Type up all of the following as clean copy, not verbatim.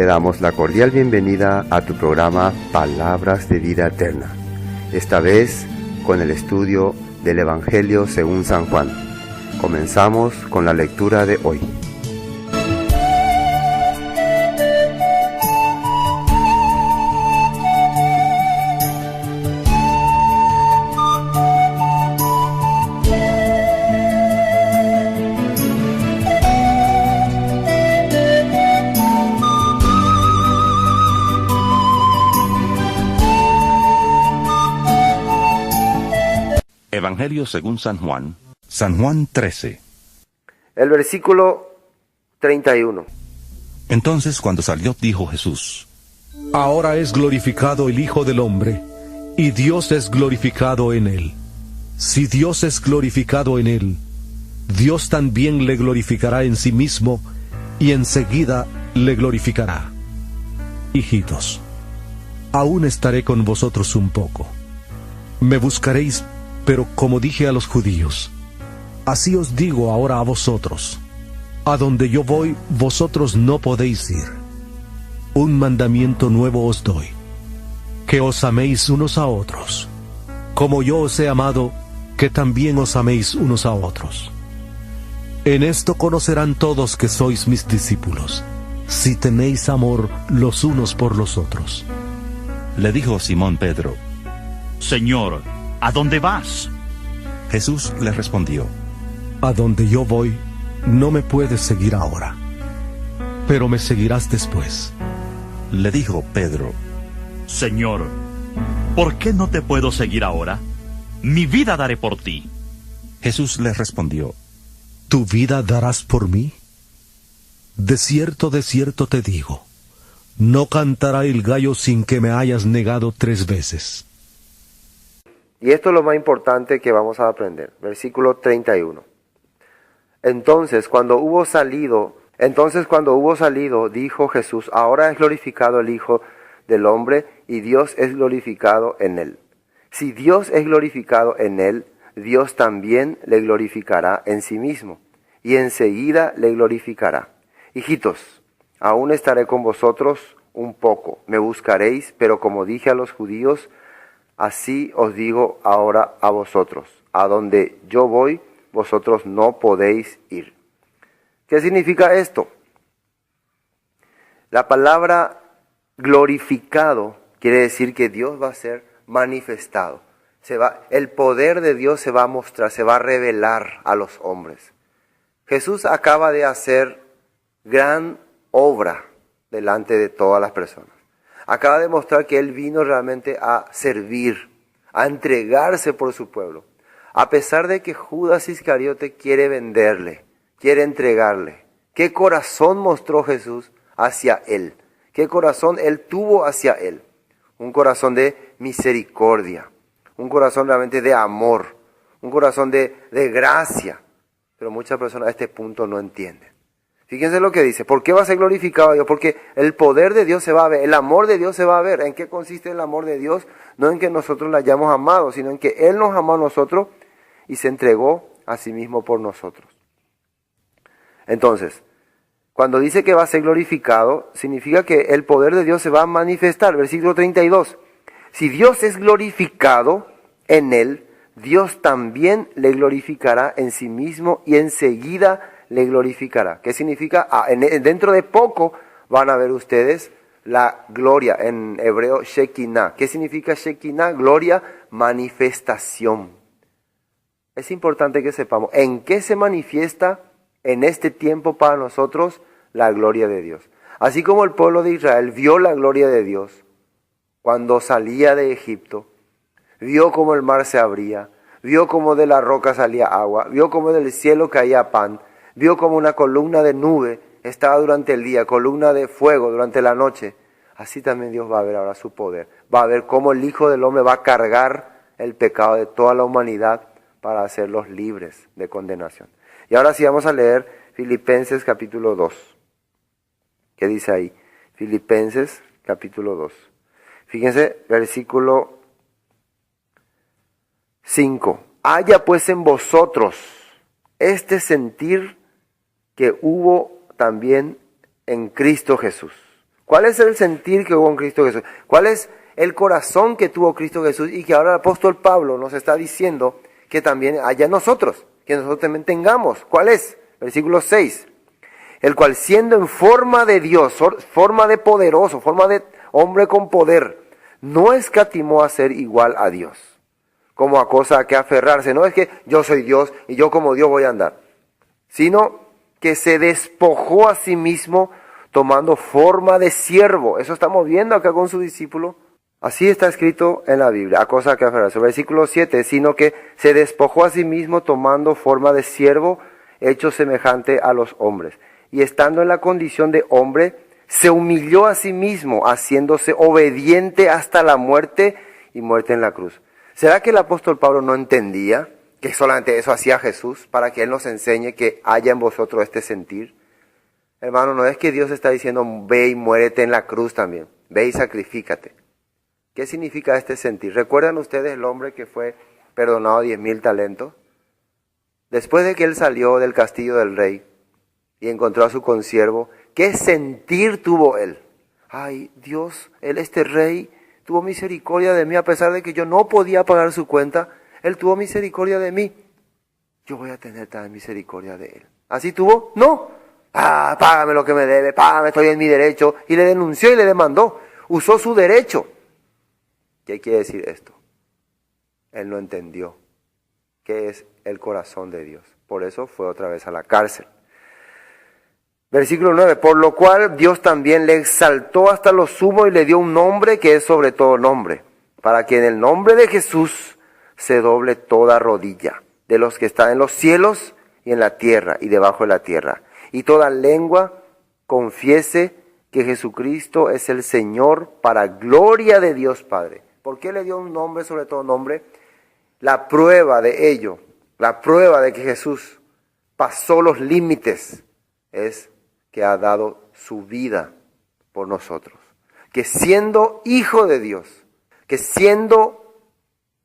Te damos la cordial bienvenida a tu programa Palabras de Vida Eterna, esta vez con el estudio del Evangelio según San Juan. Comenzamos con la lectura de hoy. Evangelio según San Juan 13. El versículo 31. Entonces cuando salió dijo Jesús: Ahora es glorificado el Hijo del Hombre, y Dios es glorificado en él. Si Dios es glorificado en él, Dios también le glorificará en sí mismo, y enseguida le glorificará. Hijitos, aún estaré con vosotros un poco. Me buscaréis, pero como dije a los judíos, así os digo ahora a vosotros: a donde yo voy, vosotros no podéis ir. Un mandamiento nuevo os doy, que os améis unos a otros. Como yo os he amado, que también os améis unos a otros. En esto conocerán todos que sois mis discípulos, si tenéis amor los unos por los otros. Le dijo Simón Pedro: Señor, ¿a dónde vas? Jesús le respondió: A donde yo voy, no me puedes seguir ahora, pero me seguirás después. Le dijo Pedro: Señor, ¿por qué no te puedo seguir ahora? Mi vida daré por ti. Jesús le respondió: ¿Tu vida darás por mí? De cierto te digo, no cantará el gallo sin que me hayas negado 3 veces. Y esto es lo más importante que vamos a aprender. Versículo 31. Entonces cuando hubo salido, dijo Jesús: ahora es glorificado el Hijo del Hombre, y Dios es glorificado en él. Si Dios es glorificado en él, Dios también le glorificará en sí mismo, y enseguida le glorificará. Hijitos, aún estaré con vosotros un poco. Me buscaréis, pero como dije a los judíos, así os digo ahora a vosotros: a donde yo voy, vosotros no podéis ir. ¿Qué significa esto? La palabra glorificado quiere decir que Dios va a ser manifestado. El poder de Dios se va a mostrar, se va a revelar a los hombres. Jesús acaba de hacer gran obra delante de todas las personas. Acaba de mostrar que Él vino realmente a servir, a entregarse por su pueblo. A pesar de que Judas Iscariote quiere venderle, quiere entregarle. ¿Qué corazón mostró Jesús hacia Él? ¿Qué corazón Él tuvo hacia Él? Un corazón de misericordia, un corazón realmente de amor, un corazón de gracia. Pero muchas personas a este punto no entienden. Fíjense lo que dice: ¿por qué va a ser glorificado Dios? Porque el poder de Dios se va a ver, el amor de Dios se va a ver. ¿En qué consiste el amor de Dios? No en que nosotros le hayamos amado, sino en que Él nos amó a nosotros y se entregó a sí mismo por nosotros. Entonces, cuando dice que va a ser glorificado, significa que el poder de Dios se va a manifestar. Versículo 32. Si Dios es glorificado en Él, Dios también le glorificará en sí mismo y enseguida le glorificará. ¿Qué significa? Dentro de poco van a ver ustedes la gloria, en hebreo Shekinah. ¿Qué significa Shekinah? Gloria, manifestación. Es importante que sepamos en qué se manifiesta en este tiempo para nosotros la gloria de Dios. Así como el pueblo de Israel vio la gloria de Dios cuando salía de Egipto, vio cómo el mar se abría, vio cómo de la roca salía agua, vio cómo del cielo caía pan, vio como una columna de nube estaba durante el día, columna de fuego durante la noche. Así también Dios va a ver ahora su poder. Va a ver cómo el Hijo del Hombre va a cargar el pecado de toda la humanidad para hacerlos libres de condenación. Y ahora sí vamos a leer Filipenses capítulo 2. ¿Qué dice ahí? Filipenses capítulo 2. Fíjense, versículo 5. Haya pues en vosotros este sentir que hubo también en Cristo Jesús. ¿Cuál es el sentir que hubo en Cristo Jesús? ¿Cuál es el corazón que tuvo Cristo Jesús y que ahora el apóstol Pablo nos está diciendo que también haya en nosotros, que nosotros también tengamos? ¿Cuál es? Versículo 6. El cual siendo en forma de Dios, forma de poderoso, forma de hombre con poder, no escatimó a ser igual a Dios, como a cosa a que aferrarse. No es que yo soy Dios y yo como Dios voy a andar, sino que se despojó a sí mismo tomando forma de siervo. Eso estamos viendo acá con su discípulo. Así está escrito en la Biblia, a cosa que aferrarse. Versículo 7, sino que se despojó a sí mismo tomando forma de siervo, hecho semejante a los hombres. Y estando en la condición de hombre, se humilló a sí mismo, haciéndose obediente hasta la muerte y muerte en la cruz. ¿Será que el apóstol Pablo no entendía que solamente eso hacía Jesús para que Él nos enseñe que haya en vosotros este sentir? Hermano, no es que Dios está diciendo, ve y muérete en la cruz también, ve y sacrifícate. ¿Qué significa este sentir? ¿Recuerdan ustedes el hombre que fue perdonado 10,000 talentos? Después de que él salió del castillo del rey y encontró a su consiervo, ¿qué sentir tuvo él? Ay, Dios, este rey tuvo misericordia de mí a pesar de que yo no podía pagar su cuenta. Él tuvo misericordia de mí. Yo voy a tener también misericordia de él. ¿Así tuvo? No. Págame lo que me debe, págame, estoy en mi derecho. Y le denunció y le demandó. Usó su derecho. ¿Qué quiere decir esto? Él no entendió qué es el corazón de Dios. Por eso fue otra vez a la cárcel. Versículo 9, por lo cual Dios también le exaltó hasta lo sumo y le dio un nombre que es sobre todo nombre, para que en el nombre de Jesús se doble toda rodilla, de los que están en los cielos y en la tierra y debajo de la tierra, y toda lengua confiese que Jesucristo es el Señor para gloria de Dios Padre. ¿Por qué le dio un nombre sobre todo nombre? La prueba de ello, la prueba de que Jesús pasó los límites, es que ha dado su vida por nosotros. Que siendo hijo de Dios, que siendo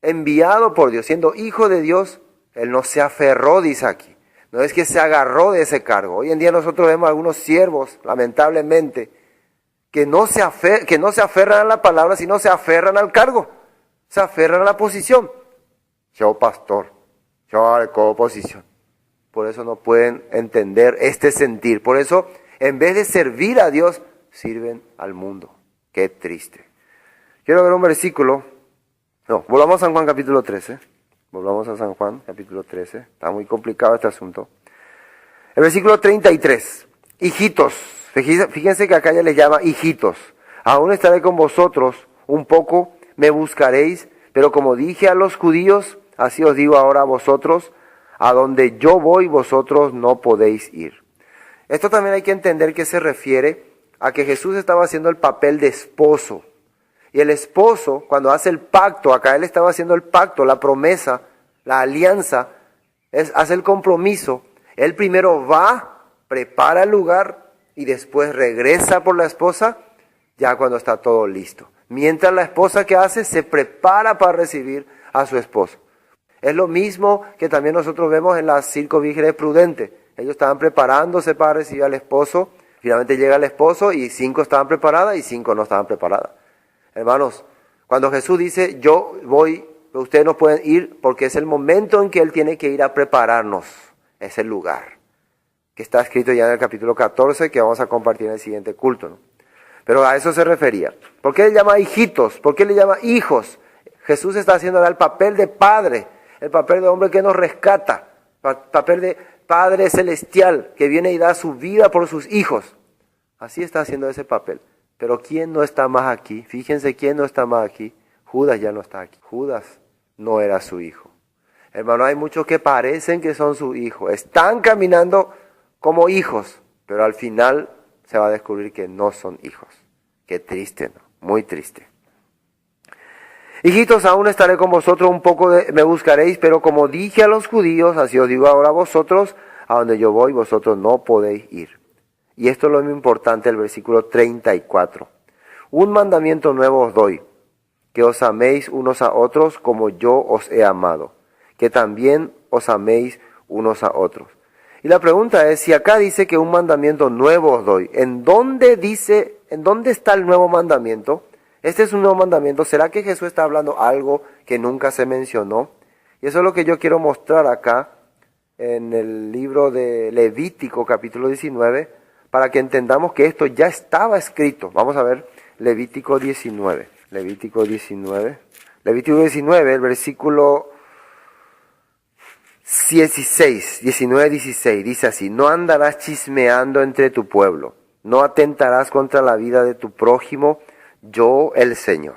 enviado por Dios, siendo hijo de Dios, Él no se aferró, dice aquí. No es que se agarró de ese cargo. Hoy en día nosotros vemos algunos siervos, lamentablemente, que no se aferran a la palabra, sino se aferran al cargo. Se aferran a la posición. Yo pastor, yo oposición. Por eso no pueden entender este sentir. Por eso, en vez de servir a Dios, sirven al mundo. Qué triste. Quiero ver un versículo. Volvamos a San Juan capítulo 13. Volvamos a San Juan capítulo 13. Está muy complicado este asunto. El versículo 33. Hijitos. Fíjense que acá ya les llama hijitos. Aún estaré con vosotros un poco, me buscaréis. Pero como dije a los judíos, así os digo ahora a vosotros, a donde yo voy, vosotros no podéis ir. Esto también hay que entender que se refiere a que Jesús estaba haciendo el papel de esposo. Y el esposo, cuando hace el pacto, acá él estaba haciendo el pacto, la promesa, la alianza, hace el compromiso. Él primero va, prepara el lugar y después regresa por la esposa, ya cuando está todo listo. Mientras la esposa, ¿qué hace? Se prepara para recibir a su esposo. Es lo mismo que también nosotros vemos en las 5 vírgenes prudentes. Ellos estaban preparándose para recibir al esposo. Finalmente llega el esposo y 5 estaban preparadas y 5 no estaban preparadas. Hermanos, cuando Jesús dice, yo voy, ustedes no pueden ir, porque es el momento en que Él tiene que ir a prepararnos. Es el lugar. Que está escrito ya en el capítulo 14, que vamos a compartir en el siguiente culto, ¿no? Pero a eso se refería. ¿Por qué le llama hijitos? ¿Por qué le llama hijos? Jesús está haciendo ahora el papel de padre. El papel de hombre que nos rescata, el papel de Padre Celestial que viene y da su vida por sus hijos. Así está haciendo ese papel. Pero ¿quién no está más aquí? Fíjense quién no está más aquí. Judas ya no está aquí. Judas no era su hijo. Hermano, hay muchos que parecen que son su hijo. Están caminando como hijos, pero al final se va a descubrir que no son hijos. Qué triste, ¿no? Muy triste. Hijitos, aún estaré con vosotros un poco, me buscaréis, pero como dije a los judíos, así os digo ahora a vosotros, a donde yo voy, vosotros no podéis ir. Y esto es lo muy importante, el versículo 34. Un mandamiento nuevo os doy, que os améis unos a otros como yo os he amado, que también os améis unos a otros. Y la pregunta es, si acá dice que un mandamiento nuevo os doy, ¿en dónde dice ¿en dónde está el nuevo mandamiento? Este es un nuevo mandamiento. ¿Será que Jesús está hablando algo que nunca se mencionó? Y eso es lo que yo quiero mostrar acá en el libro de Levítico, capítulo 19, para que entendamos que esto ya estaba escrito. Vamos a ver Levítico 19. Levítico 19, el versículo 19-16, dice así: no andarás chismeando entre tu pueblo, no atentarás contra la vida de tu prójimo, yo el Señor.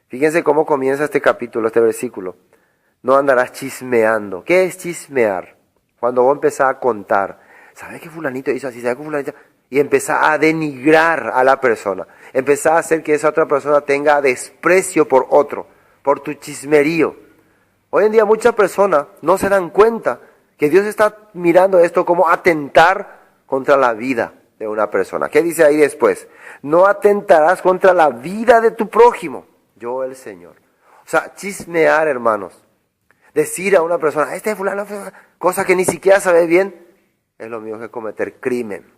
Fíjense cómo comienza este capítulo, este versículo. No andarás chismeando. ¿Qué es chismear? Cuando vos empezás a contar, ¿sabes que fulanito hizo así? ¿Sabes que fulanito? Y empezás a denigrar a la persona. Empezás a hacer que esa otra persona tenga desprecio por otro, por tu chismerío. Hoy en día muchas personas no se dan cuenta que Dios está mirando esto como atentar contra la vida de una persona. ¿Qué dice ahí después? No atentarás contra la vida de tu prójimo, yo el Señor. O sea, chismear, hermanos. Decir a una persona, este fulano, cosa que ni siquiera sabe bien, es lo mismo que cometer crimen.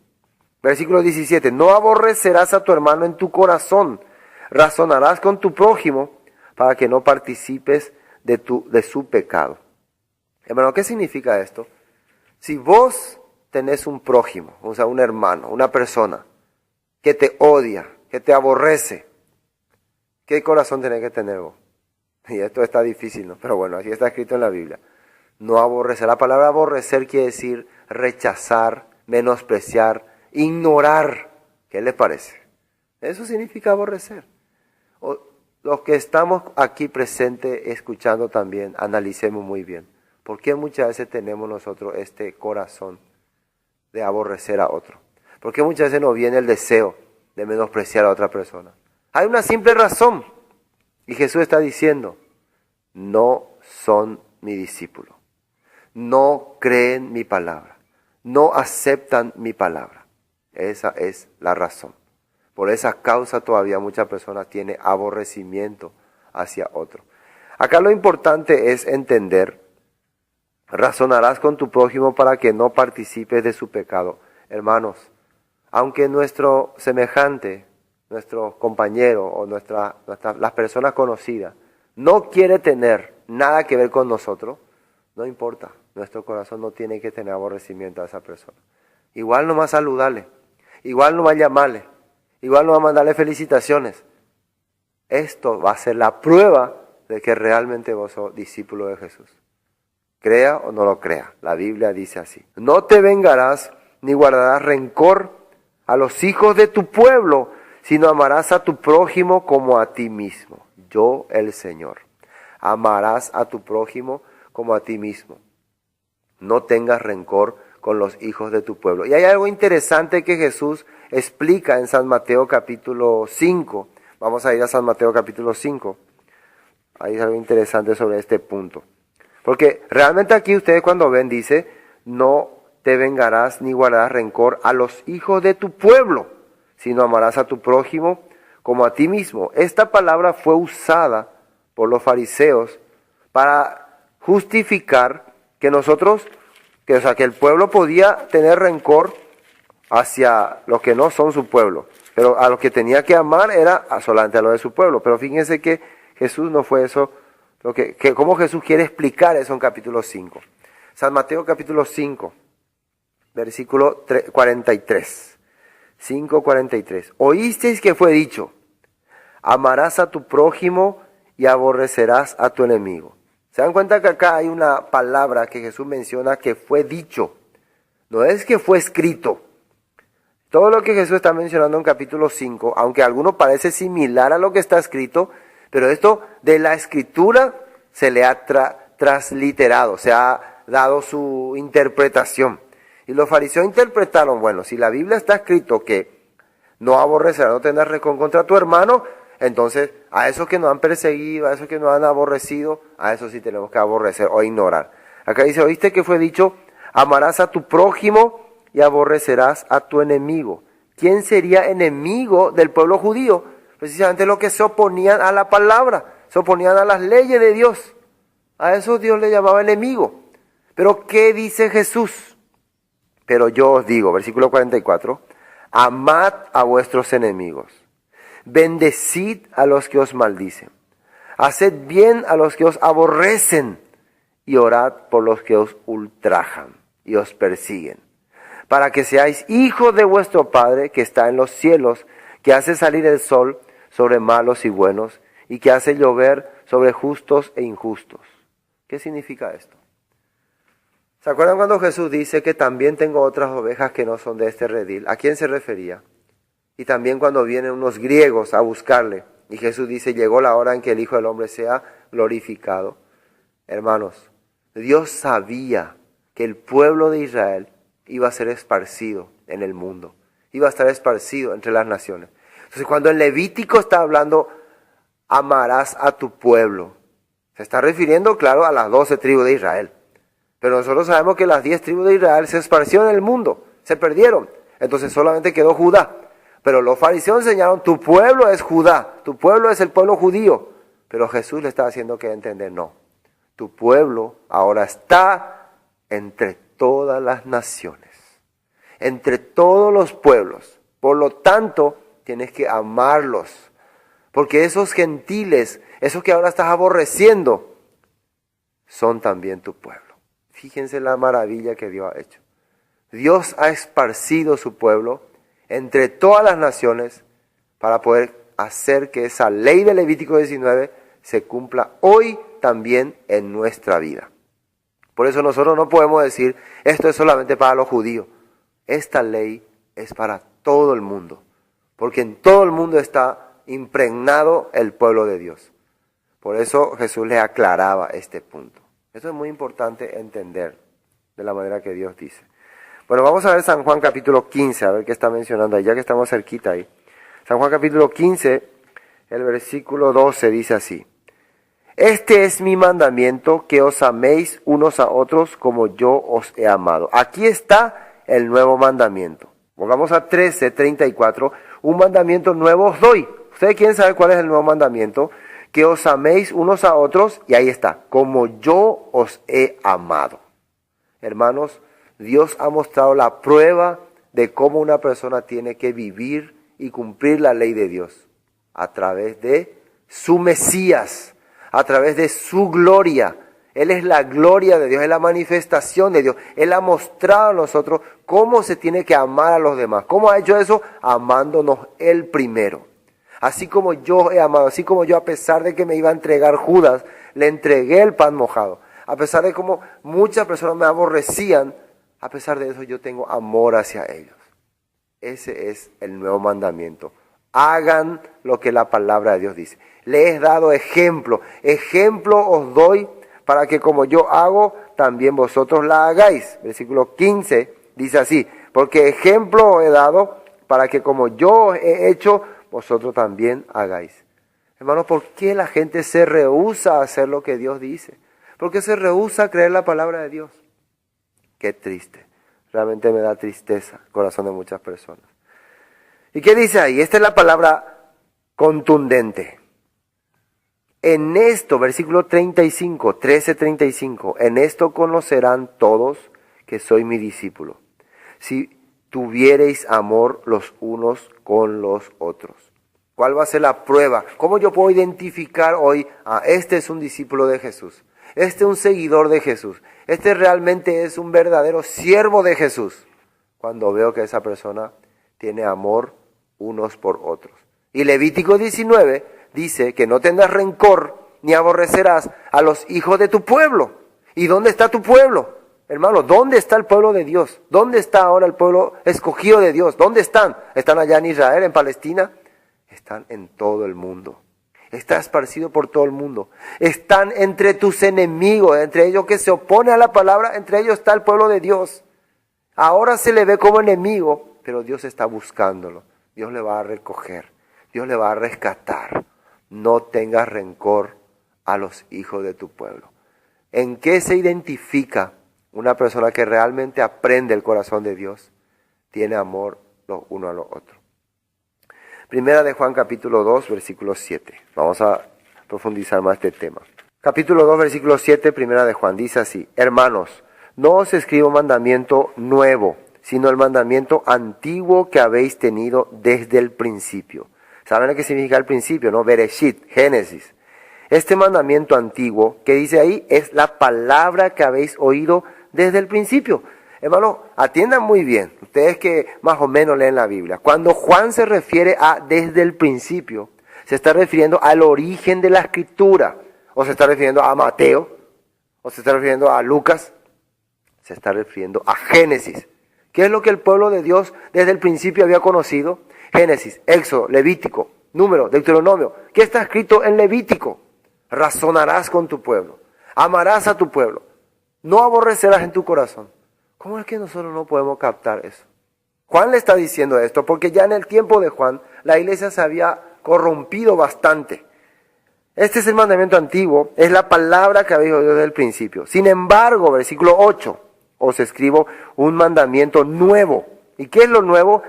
Versículo 17, no aborrecerás a tu hermano en tu corazón, razonarás con tu prójimo para que no participes de su pecado. Hermano, ¿qué significa esto? Si vos tenés un prójimo, o sea, un hermano, una persona que te odia, que te aborrece, ¿qué corazón tenés que tener vos? Y esto está difícil, ¿no? Pero bueno, así está escrito en la Biblia. No aborrecer. La palabra aborrecer quiere decir rechazar, menospreciar, ignorar. ¿Qué les parece? Eso significa aborrecer. Los que estamos aquí presentes, escuchando también, analicemos muy bien. ¿Por qué muchas veces tenemos nosotros este corazón de aborrecer a otro? ¿Por qué muchas veces nos viene el deseo de menospreciar a otra persona? Hay una simple razón. Y Jesús está diciendo, no son mi discípulo. No creen mi palabra. No aceptan mi palabra. Esa es la razón. Por esa causa todavía muchas personas tienen aborrecimiento hacia otro. Acá lo importante es entender, razonarás con tu prójimo para que no participes de su pecado. Hermanos, aunque nuestro semejante, nuestro compañero o las personas conocidas no quiere tener nada que ver con nosotros, no importa, nuestro corazón no tiene que tener aborrecimiento a esa persona. Igual no va a saludarle, igual no va a llamarle, igual no va a mandarle felicitaciones. Esto va a ser la prueba de que realmente vos sos discípulo de Jesús. Crea o no lo crea, la Biblia dice así. No te vengarás ni guardarás rencor a los hijos de tu pueblo, sino amarás a tu prójimo como a ti mismo. Yo, el Señor. Amarás a tu prójimo como a ti mismo. No tengas rencor con los hijos de tu pueblo. Y hay algo interesante que Jesús explica en San Mateo capítulo 5. Vamos a ir a San Mateo capítulo 5. Hay algo interesante sobre este punto. Porque realmente aquí ustedes cuando ven dice, no te vengarás ni guardarás rencor a los hijos de tu pueblo, sino amarás a tu prójimo como a ti mismo. Esta palabra fue usada por los fariseos para justificar que nosotros, que el pueblo podía tener rencor hacia los que no son su pueblo, pero a los que tenía que amar era solamente a los de su pueblo. Pero fíjense que Jesús no fue eso, cómo Jesús quiere explicar eso en capítulo 5. San Mateo capítulo 5, versículo 43. 5:43. Oísteis que fue dicho, amarás a tu prójimo y aborrecerás a tu enemigo. ¿Se dan cuenta que acá hay una palabra que Jesús menciona que fue dicho? No es que fue escrito. Todo lo que Jesús está mencionando en capítulo 5, aunque alguno parece similar a lo que está escrito, pero esto de la escritura se le ha transliterado, se ha dado su interpretación. Y los fariseos interpretaron, bueno, si la Biblia está escrito que no aborrecerás, no tendrás rencor contra tu hermano, entonces a esos que nos han perseguido, a esos que nos han aborrecido, a esos sí tenemos que aborrecer o ignorar. Acá dice, oíste que fue dicho, amarás a tu prójimo y aborrecerás a tu enemigo. ¿Quién sería enemigo del pueblo judío? Precisamente los que se oponían a la palabra, se oponían a las leyes de Dios. A eso Dios le llamaba enemigo. Pero ¿qué dice Jesús? Pero yo os digo, versículo 44, Amad a vuestros enemigos. Bendecid a los que os maldicen. Haced bien a los que os aborrecen. Y orad por los que os ultrajan y os persiguen. Para que seáis hijos de vuestro Padre que está en los cielos, que hace salir el sol sobre malos y buenos, y que hace llover sobre justos e injustos. ¿Qué significa esto? ¿Se acuerdan cuando Jesús dice que también tengo otras ovejas que no son de este redil? ¿A quién se refería? Y también cuando vienen unos griegos a buscarle, y Jesús dice, llegó la hora en que el Hijo del Hombre sea glorificado. Hermanos, Dios sabía que el pueblo de Israel iba a ser esparcido en el mundo, iba a estar esparcido entre las naciones. Entonces cuando el Levítico está hablando, amarás a tu pueblo, se está refiriendo, claro, a las 12 tribus de Israel. Pero nosotros sabemos que las 10 tribus de Israel se esparcieron en el mundo, se perdieron. Entonces solamente quedó Judá. Pero los fariseos enseñaron, tu pueblo es Judá, tu pueblo es el pueblo judío. Pero Jesús le estaba haciendo que entender, no. Tu pueblo ahora está entre todas las naciones, entre todos los pueblos. Por lo tanto, tienes que amarlos. Porque esos gentiles, esos que ahora estás aborreciendo, son también tu pueblo. Fíjense la maravilla que Dios ha hecho. Dios ha esparcido su pueblo entre todas las naciones para poder hacer que esa ley de Levítico 19 se cumpla hoy también en nuestra vida. Por eso nosotros no podemos decir, esto es solamente para los judíos. Esta ley es para todo el mundo, porque en todo el mundo está impregnado el pueblo de Dios. Por eso Jesús le aclaraba este punto. Esto es muy importante entender de la manera que Dios dice. Bueno, vamos a ver San Juan capítulo 15, a ver qué está mencionando ahí, ya que estamos cerquita ahí. San Juan capítulo 15, el versículo 12 dice así. Este es mi mandamiento, que os améis unos a otros como yo os he amado. Aquí está el nuevo mandamiento. Volvamos a 13:34. Un mandamiento nuevo os doy. ¿Ustedes quieren saber cuál es el nuevo mandamiento? Que os améis unos a otros, y ahí está, como yo os he amado. Hermanos, Dios ha mostrado la prueba de cómo una persona tiene que vivir y cumplir la ley de Dios a través de su Mesías, a través de su gloria. Él es la gloria de Dios, es la manifestación de Dios. Él ha mostrado a nosotros cómo se tiene que amar a los demás. ¿Cómo ha hecho eso? Amándonos Él primero. Así como yo he amado, así como yo, a pesar de que me iba a entregar Judas, le entregué el pan mojado. A pesar de como muchas personas me aborrecían, a pesar de eso yo tengo amor hacia ellos. Ese es el nuevo mandamiento. Hagan lo que la palabra de Dios dice. Les he dado ejemplo. Ejemplo os doy para que como yo hago, también vosotros la hagáis. Versículo 15 dice así. Porque ejemplo os he dado para que como yo he hecho, vosotros también hagáis. Hermanos, ¿por qué la gente se rehúsa a hacer lo que Dios dice? ¿Por qué se rehúsa a creer la palabra de Dios? Qué triste. Realmente me da tristeza el corazón de muchas personas. ¿Y qué dice ahí? Esta es la palabra contundente. En esto, versículo 35, 13:35, en esto conocerán todos que soy mi discípulo, si tuviereis amor los unos con los otros. ¿Cuál va a ser la prueba? ¿Cómo yo puedo identificar hoy, este es un discípulo de Jesús? Este es un seguidor de Jesús. Este realmente es un verdadero siervo de Jesús. Cuando veo que esa persona tiene amor unos por otros. Y Levítico 19 dice que no tendrás rencor ni aborrecerás a los hijos de tu pueblo. ¿Y dónde está tu pueblo? Hermano, ¿dónde está el pueblo de Dios? ¿Dónde está ahora el pueblo escogido de Dios? ¿Dónde están? ¿Están allá en Israel, en Palestina? Están en todo el mundo. Está esparcido por todo el mundo. Están entre tus enemigos, entre ellos que se oponen a la palabra, entre ellos está el pueblo de Dios. Ahora se le ve como enemigo, pero Dios está buscándolo. Dios le va a recoger, Dios le va a rescatar. No tengas rencor a los hijos de tu pueblo. ¿En qué se identifica una persona que realmente aprende el corazón de Dios? Tiene amor los unos a los otros. Primera de Juan capítulo 2, versículo 7. Vamos a profundizar más este tema. Capítulo 2, versículo 7, primera de Juan, dice así. Hermanos, no os escribo mandamiento nuevo, sino el mandamiento antiguo que habéis tenido desde el principio. ¿Saben qué significa el principio, no? Bereshit, Génesis. Este mandamiento antiguo que dice ahí es la palabra que habéis oído desde el principio. Hermano, atiendan muy bien, ustedes que más o menos leen la Biblia. Cuando Juan se refiere a desde el principio, se está refiriendo al origen de la Escritura, o se está refiriendo a Mateo, o se está refiriendo a Lucas, se está refiriendo a Génesis. ¿Qué es lo que el pueblo de Dios desde el principio había conocido? Génesis, Éxodo, Levítico, Número, Deuteronomio. ¿Qué está escrito en Levítico? Razonarás con tu pueblo, amarás a tu pueblo, no aborrecerás en tu corazón. ¿Cómo es que nosotros no podemos captar eso? Juan le está diciendo esto porque ya en el tiempo de Juan la iglesia se había corrompido bastante. Este es el mandamiento antiguo, es la palabra que habéis oído desde el principio. Sin embargo, versículo 8, os escribo un mandamiento nuevo. ¿Y qué es lo nuevo?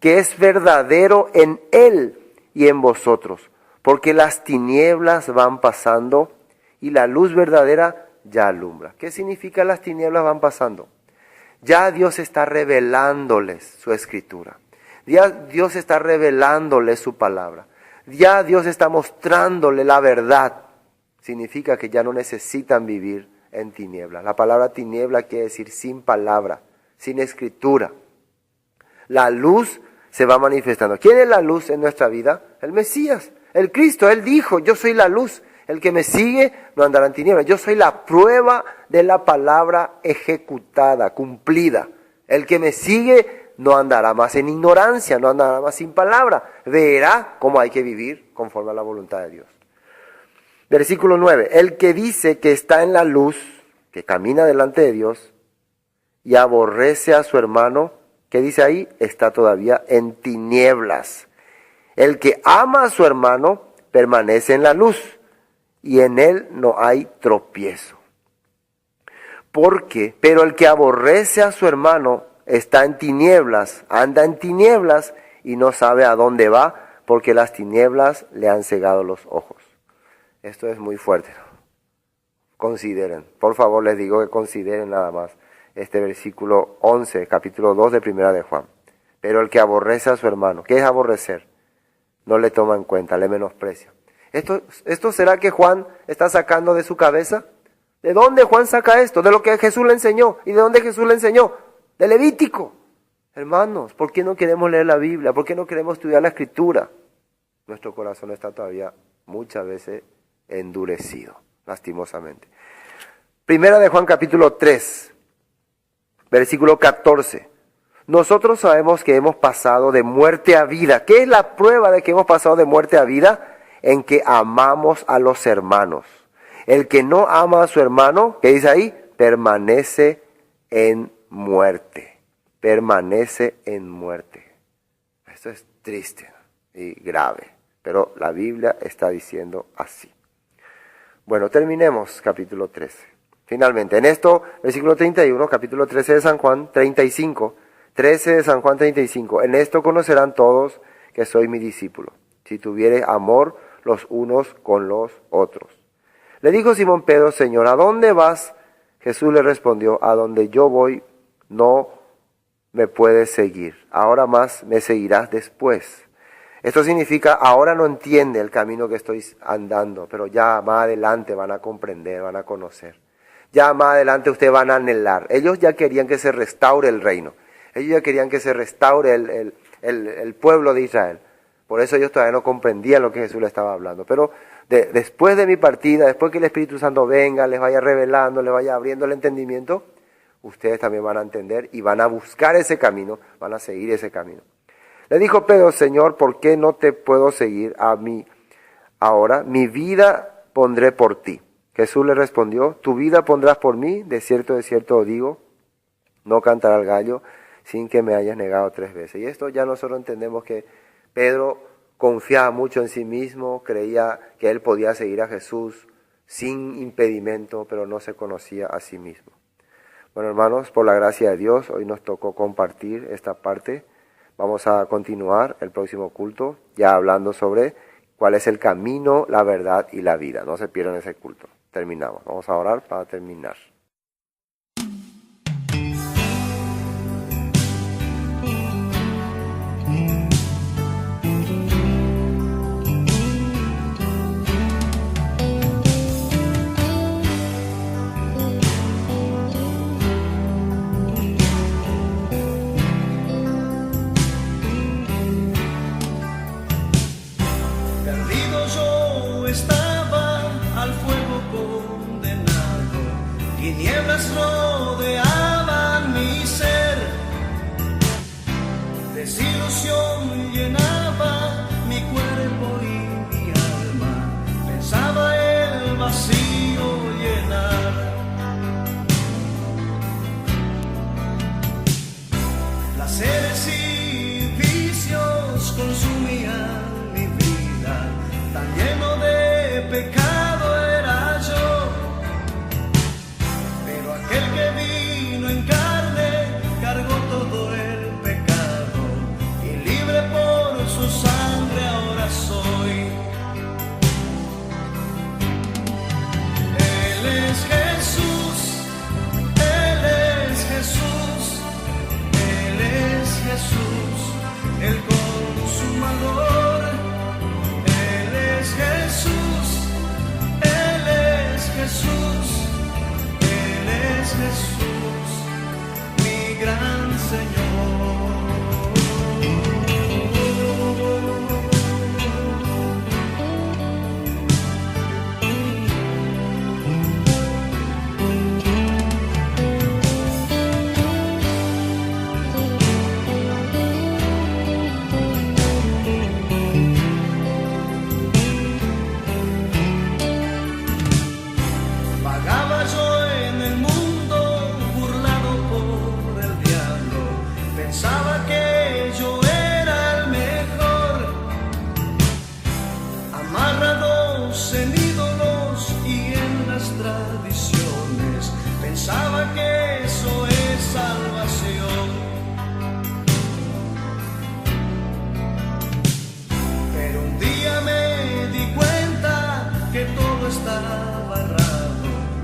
Que es verdadero en él y en vosotros. Porque las tinieblas van pasando y la luz verdadera ya alumbra. ¿Qué significa las tinieblas van pasando? Ya Dios está revelándoles su escritura. Ya Dios está revelándoles su palabra. Ya Dios está mostrándole la verdad. Significa que ya no necesitan vivir en tinieblas. La palabra tiniebla quiere decir sin palabra, sin escritura. La luz se va manifestando. ¿Quién es la luz en nuestra vida? El Mesías, el Cristo. Él dijo, yo soy la luz. El que me sigue no andará en tinieblas. Yo soy la prueba de la palabra ejecutada, cumplida. El que me sigue no andará más en ignorancia, no andará más sin palabra. Verá cómo hay que vivir conforme a la voluntad de Dios. Versículo 9. El que dice que está en la luz, que camina delante de Dios, y aborrece a su hermano, ¿qué dice ahí? Está todavía en tinieblas. El que ama a su hermano permanece en la luz, y en él no hay tropiezo. Pero el que aborrece a su hermano está en tinieblas, anda en tinieblas y no sabe a dónde va, porque las tinieblas le han cegado los ojos. Esto es muy fuerte, ¿no? Consideren, por favor les digo que consideren nada más este versículo 11, capítulo 2 de Primera de Juan. Pero el que aborrece a su hermano, ¿qué es aborrecer? No le toma en cuenta, le menosprecia. ¿Esto será que Juan está sacando de su cabeza? ¿De dónde Juan saca esto? De lo que Jesús le enseñó. ¿Y de dónde Jesús le enseñó? De Levítico. Hermanos, ¿por qué no queremos leer la Biblia? ¿Por qué no queremos estudiar la Escritura? Nuestro corazón está todavía muchas veces endurecido, lastimosamente. Primera de Juan capítulo 3, versículo 14. Nosotros sabemos que hemos pasado de muerte a vida. ¿Qué es la prueba de que hemos pasado de muerte a vida? En que amamos a los hermanos. El que no ama a su hermano, ¿qué dice ahí? Permanece en muerte. Permanece en muerte. Esto es triste y grave, pero la Biblia está diciendo así. Bueno, terminemos capítulo 13. Finalmente, en esto, versículo 31, capítulo 13 de San Juan, 35. 13 de San Juan 35. En esto conocerán todos que soy mi discípulo, si tuviere amor los unos con los otros. Le dijo Simón Pedro, Señor, ¿a dónde vas? Jesús le respondió, a donde yo voy no me puedes seguir. Ahora más me seguirás después. Esto significa, ahora no entiende el camino que estoy andando, pero ya más adelante van a comprender, van a conocer. Ya más adelante ustedes van a anhelar. Ellos ya querían que se restaure el reino. Ellos ya querían que se restaure el pueblo de Israel. Por eso ellos todavía no comprendían lo que Jesús les estaba hablando. Pero después de mi partida, después que el Espíritu Santo venga, les vaya revelando, les vaya abriendo el entendimiento, ustedes también van a entender y van a buscar ese camino, van a seguir ese camino. Le dijo Pedro, Señor, ¿por qué no te puedo seguir a mí ahora? Mi vida pondré por ti. Jesús le respondió, tu vida pondrás por mí, de cierto os digo, no cantará el gallo sin que me hayas negado 3 veces. Y esto ya nosotros entendemos que Pedro confiaba mucho en sí mismo, creía que él podía seguir a Jesús sin impedimento, pero no se conocía a sí mismo. Bueno, hermanos, por la gracia de Dios, hoy nos tocó compartir esta parte. Vamos a continuar el próximo culto, ya hablando sobre cuál es el camino, la verdad y la vida. No se pierdan ese culto. Terminamos. Vamos a orar para terminar. desilusión llenaba mi cuerpo y mi alma, pensaba el vacío llenar. Placeres y vicios consumían mi vida, tan lleno de pecado era yo. Pero aquel que vino en carne cargó todo el pecado, y libre por su sangre ahora soy. Él es Jesús, Él es Jesús, Él es Jesús, el consumador. Él es Jesús, Él es Jesús, Él es Jesús, mi gran Señor. Vagaba yo en el mundo, burlado por el diablo, pensaba que yo era el mejor, amarrados en ídolos y en las tradiciones, pensaba que eso es salvación. Pero un día me di cuenta que todo estaba errado.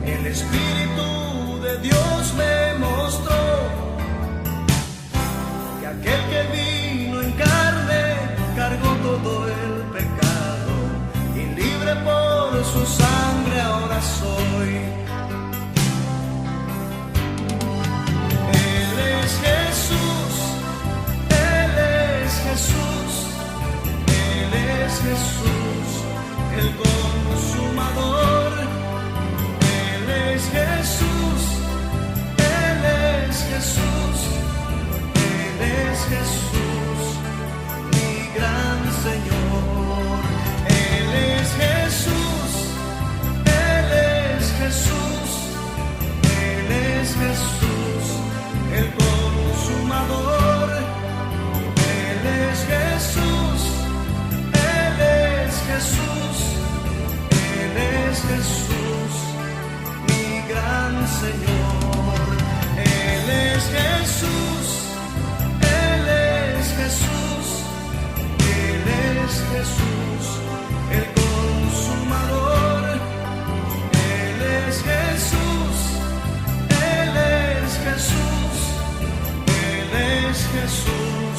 El Espíritu de Dios me mostró que aquel que vino en carne cargó todo el pecado, y libre por su sangre ahora soy. Él es Jesús, Él es Jesús, Él es Jesús, el consumador. Él es Jesús, Él es Jesús, Él es Jesús, mi gran Señor. Él es Jesús, Él es Jesús, Él es Jesús, el consumador. Él es Jesús, Él es Jesús, Él es Jesús, mi gran Señor. Él es Jesús, Él es Jesús, Él es Jesús, el consumador. Él es Jesús, Él es Jesús, Él es Jesús,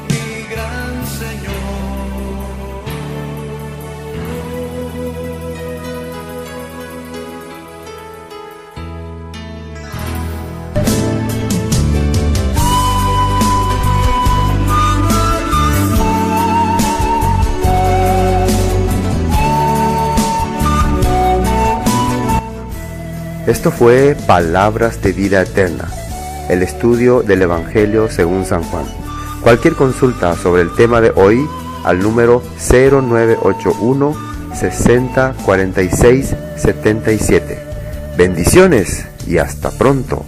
mi gran Señor. Esto fue Palabras de Vida Eterna, el estudio del Evangelio según San Juan. Cualquier consulta sobre el tema de hoy al número 0981 60 46 77. Bendiciones y hasta pronto.